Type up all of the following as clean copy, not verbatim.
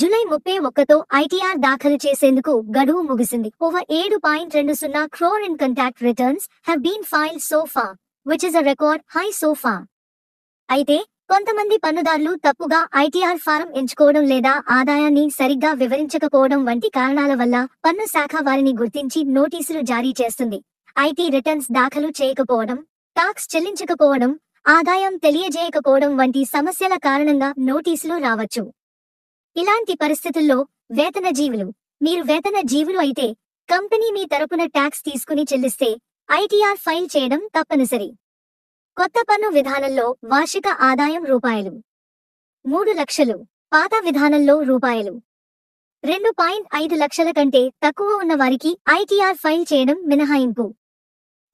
July 31తో ITR దాఖలు చేసేందుకు గడువు ముగిసింది. Over 7.20 crore in contact returns have been filed so far, which is a record high so far. అయితే కొంతమంది పన్నుదారులు తప్పుగా ఐటీఆర్ ఫారం ఎంచుకోవడం లేదా ఆదాయాన్ని సరిగ్గా వివరించకపోవడం వంటి కారణాల వల్ల పన్ను శాఖ వారిని గుర్తించి నోటీసులు జారీ చేస్తుంది. ఐటీ రిటర్న్స్ దాఖలు చేయకపోవడం, టాక్స్ చెల్లించకపోవడం, ఆదాయం తెలియజేయకపోవడం వంటి సమస్యల కారణంగా నోటీసులు రావచ్చు. ఇలాంటి పరిస్థితుల్లో మీరు వేతన జీవులు అయితే కంపెనీ మీ తరపున ట్యాక్స్ తీసుకుని చెల్లిస్తే ఐటీఆర్ ఫైల్ చేయడం తప్పనిసరి. కొత్త పన్ను విధానంలో వార్షిక ఆదాయం రూ. 3 లక్షలు, పాత విధానంలో రూ. 2.5 లక్షల కంటే తక్కువ ఉన్న వారికి ఐటీఆర్ ఫైల్ చేయడం మినహాయింపు.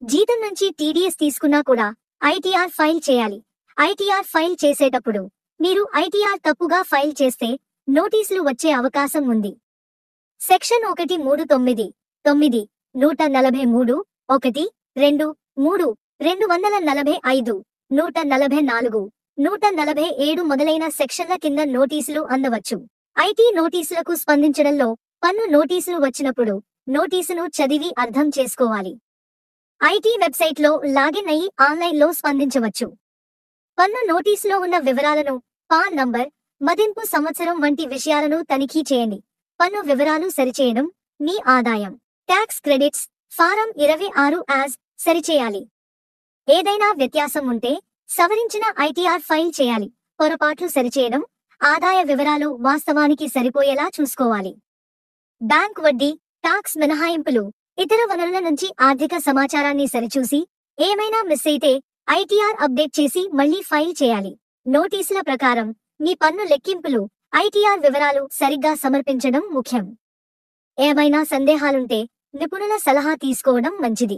జీతం నుంచి టీడీఎస్ తీసుకున్నా కూడా ఐటీఆర్ ఫైల్ చేయాలి. ఐటీఆర్ ఫైల్ చేసేటప్పుడు మీరు ఐటీఆర్ తప్పుగా ఫైల్ చేస్తే నోటీసులు వచ్చే అవకాశం ఉంది. సెక్షన్ 139(9), 143, 1, 2, 3, 245, 144, 147 మొదలైన సెక్షన్ల కింద నోటీసులు అందవచ్చు. ఐటీ నోటీసులకు స్పందించడంలో పన్ను నోటీసులు వచ్చినప్పుడు నోటీసును చదివి అర్థం చేసుకోవాలి. ఐటీ వెబ్సైట్లో లాగిన్ అయ్యి ఆన్లైన్లో స్పందించవచ్చు. పన్ను నోటీసులో ఉన్న వివరాలను, పాన్ నంబర్, మదింపు సంవత్సరం వంటి విషయాలను తనిఖీ చేయండి. పన్ను వివరాలు సరిచేయడం, మీ ఆదాయం, ట్యాక్స్ క్రెడిట్స్, ఫారం 26 యాజ్ సరిచేయాలి. ఏదైనా వ్యత్యాసం ఉంటే సవరించిన ఐటీఆర్ ఫైల్ చేయాలి. పొరపాట్లు సరిచేయడం, ఆదాయ వివరాలు వాస్తవానికి సరిపోయేలా చూసుకోవాలి. బ్యాంక్ వడ్డీ, టాక్స్ మినహాయింపులు, ఇతర వనరుల నుంచి ఆర్థిక సమాచారాన్ని సరిచూసి ఏమైనా మిస్ అయితే ఐటీఆర్ అప్డేట్ చేసి మళ్లీ ఫైల్ చేయాలి. నోటీసుల ప్రకారం మీ పన్ను లెక్కింపులు, ఐటీఆర్ వివరాలు సరిగ్గా సమర్పించడం ముఖ్యం. ఏమైనా సందేహాలుంటే నిపుణుల సలహా తీసుకోవడం మంచిది.